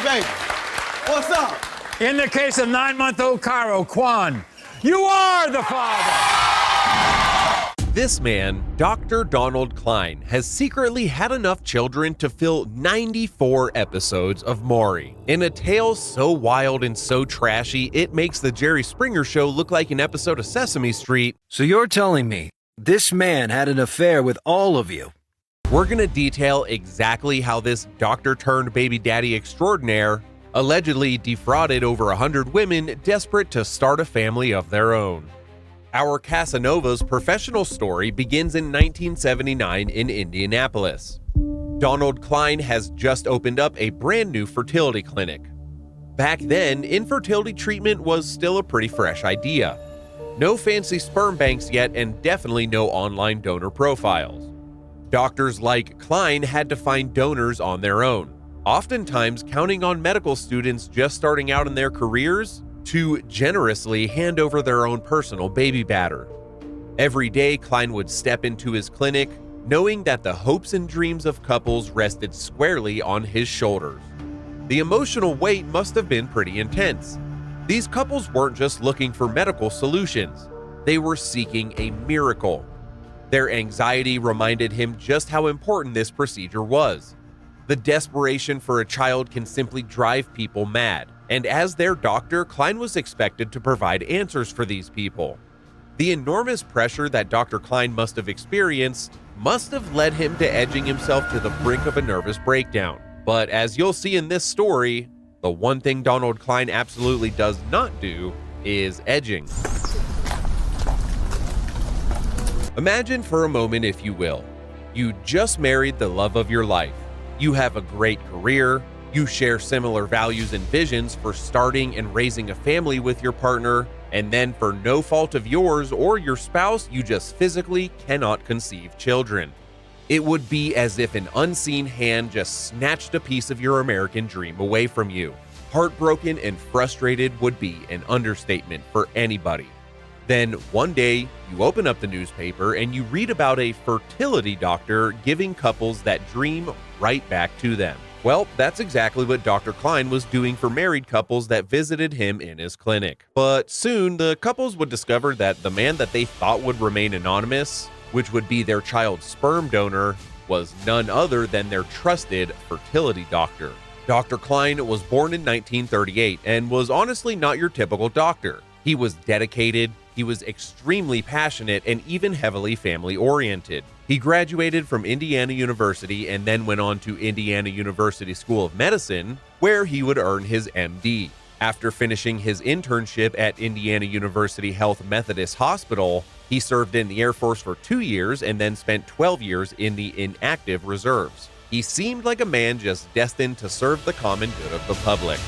baby. What's up? In the case of 9-month-old Cairo, Quan, you are the father. This man, Dr. Donald Cline, has secretly had enough children to fill 94 episodes of Maury. In a tale so wild and so trashy, it makes the Jerry Springer Show look like an episode of Sesame Street. So you're telling me this man had an affair with all of you? We're gonna detail exactly how this doctor-turned-baby daddy extraordinaire allegedly defrauded over 100 women desperate to start a family of their own. Our Casanova's professional story begins in 1979 in Indianapolis. Donald Cline has just opened up a brand new fertility clinic. Back then, infertility treatment was still a pretty fresh idea. No fancy sperm banks yet, and definitely no online donor profiles. Doctors like Cline had to find donors on their own, oftentimes counting on medical students just starting out in their careers to generously hand over their own personal baby batter. Every day, Cline would step into his clinic, knowing that the hopes and dreams of couples rested squarely on his shoulders. The emotional weight must have been pretty intense. These couples weren't just looking for medical solutions, they were seeking a miracle. Their anxiety reminded him just how important this procedure was. The desperation for a child can simply drive people mad, and as their doctor, Cline was expected to provide answers for these people. The enormous pressure that Dr. Cline must have experienced must have led him to edging himself to the brink of a nervous breakdown. But as you'll see in this story, the one thing Donald Cline absolutely does not do is edging. Imagine for a moment, if you will, you just married the love of your life. You have a great career, you share similar values and visions for starting and raising a family with your partner, and then for no fault of yours or your spouse, you just physically cannot conceive children. It would be as if an unseen hand just snatched a piece of your American dream away from you. Heartbroken and frustrated would be an understatement for anybody. Then one day, you open up the newspaper and you read about a fertility doctor giving couples that dream right back to them. Well, that's exactly what Dr. Cline was doing for married couples that visited him in his clinic. But soon, the couples would discover that the man that they thought would remain anonymous, which would be their child's sperm donor, was none other than their trusted fertility doctor. Dr. Cline was born in 1938 and was honestly not your typical doctor. He was dedicated, he was extremely passionate, and even heavily family-oriented. He graduated from Indiana University and then went on to Indiana University School of Medicine, where he would earn his MD. After finishing his internship at Indiana University Health Methodist Hospital, he served in the Air Force for 2 years and then spent 12 years in the inactive reserves. He seemed like a man just destined to serve the common good of the public.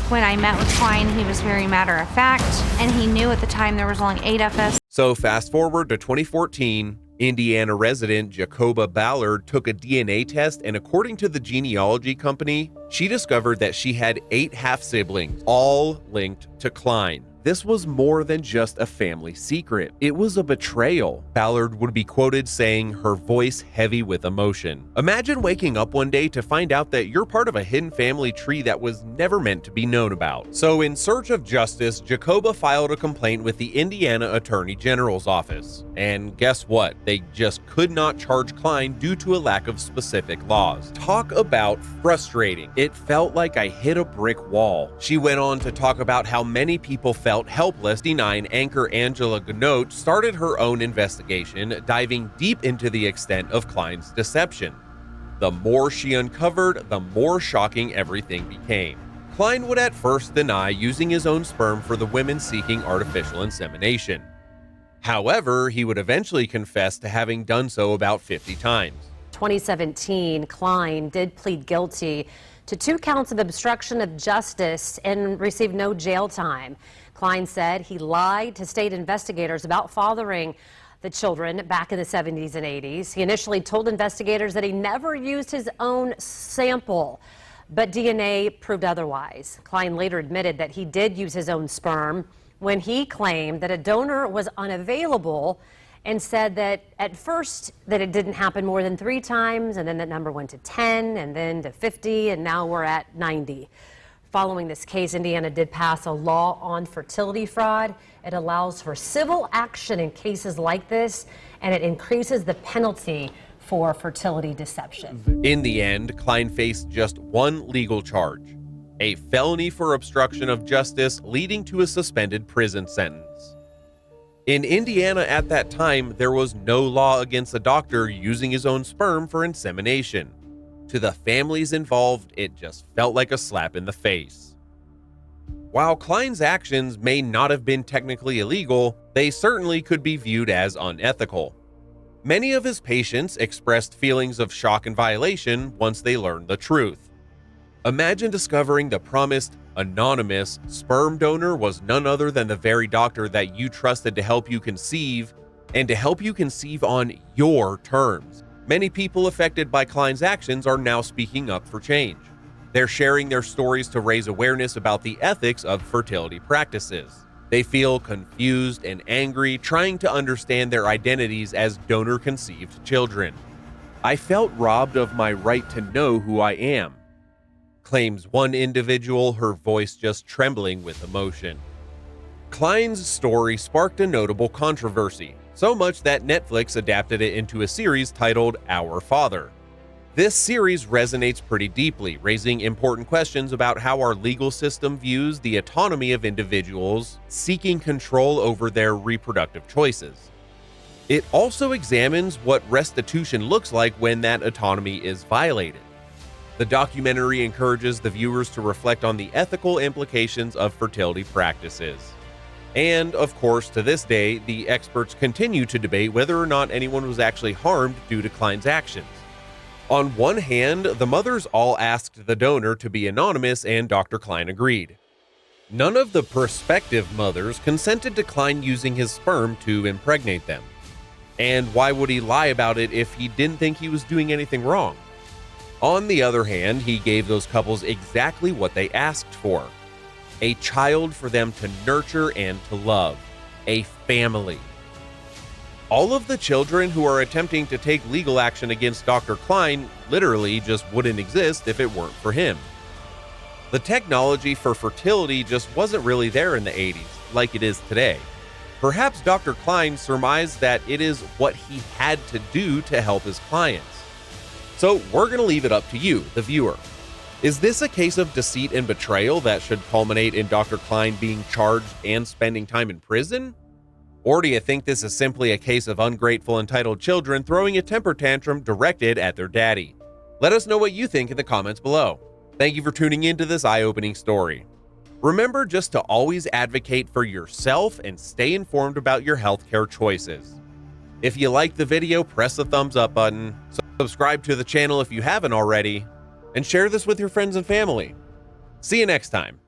When I met with Cline, he was very matter-of-fact, and he knew at the time there was only 8 of us. So fast forward to 2014, Indiana resident Jacoba Ballard took a DNA test, and according to the genealogy company, she discovered that she had 8 half-siblings, all linked to Cline. This was more than just a family secret. It was a betrayal. Ballard would be quoted saying, her voice heavy with emotion. Imagine waking up one day to find out that you're part of a hidden family tree that was never meant to be known about. So in search of justice, Jacoba filed a complaint with the Indiana Attorney General's office. And guess what? They just could not charge Cline due to a lack of specific laws. Talk about frustrating. It felt like I hit a brick wall. She went on to talk about how many people felt helpless. 9 anchor Angela Ganote started her own investigation, diving deep into the extent of Cline's deception. The more she uncovered, the more shocking everything became. Cline would at first deny using his own sperm for the women seeking artificial insemination. However, he would eventually confess to having done so about 50 times. 2017, Cline did plead guilty to 2 counts of obstruction of justice and received no jail time. Cline said he lied to state investigators about fathering the children back in the 70s and 80s. He initially told investigators that he never used his own sample, but DNA proved otherwise. Cline later admitted that he did use his own sperm when he claimed that a donor was unavailable and said that at first that it didn't happen more than 3 times, and then that number went to 10 and then to 50, and now we're at 90. Following this case, Indiana did pass a law on fertility fraud. It allows for civil action in cases like this, and it increases the penalty for fertility deception. In the end, Cline faced just one legal charge, a felony for obstruction of justice leading to a suspended prison sentence. In Indiana at that time, there was no law against a doctor using his own sperm for insemination. To the families involved, it just felt like a slap in the face. While Cline's actions may not have been technically illegal, they certainly could be viewed as unethical. Many of his patients expressed feelings of shock and violation once they learned the truth. Imagine discovering the promised, anonymous sperm donor was none other than the very doctor that you trusted to help you conceive, and to help you conceive on your terms. Many people affected by Cline's actions are now speaking up for change. They're sharing their stories to raise awareness about the ethics of fertility practices. They feel confused and angry, trying to understand their identities as donor-conceived children. "I felt robbed of my right to know who I am," claims one individual, her voice just trembling with emotion. Cline's story sparked a notable controversy, so much that Netflix adapted it into a series titled Our Father. This series resonates pretty deeply, raising important questions about how our legal system views the autonomy of individuals seeking control over their reproductive choices. It also examines what restitution looks like when that autonomy is violated. The documentary encourages the viewers to reflect on the ethical implications of fertility practices. And, of course, to this day, the experts continue to debate whether or not anyone was actually harmed due to Cline's actions. On one hand, the mothers all asked the donor to be anonymous, and Dr. Cline agreed. None of the prospective mothers consented to Cline using his sperm to impregnate them. And why would he lie about it if he didn't think he was doing anything wrong? On the other hand, he gave those couples exactly what they asked for: a child for them to nurture and to love, a family. All of the children who are attempting to take legal action against Dr. Cline literally just wouldn't exist if it weren't for him. The technology for fertility just wasn't really there in the 80s, like it is today. Perhaps Dr. Cline surmised that it is what he had to do to help his clients. So we're going to leave it up to you, the viewer. Is this a case of deceit and betrayal that should culminate in Dr. Cline being charged and spending time in prison? Or do you think this is simply a case of ungrateful, entitled children throwing a temper tantrum directed at their daddy? Let us know what you think in the comments below. Thank you for tuning into this eye-opening story. Remember just to always advocate for yourself and stay informed about your healthcare choices. If you liked the video, press the thumbs up button, subscribe to the channel if you haven't already, and share this with your friends and family. See you next time.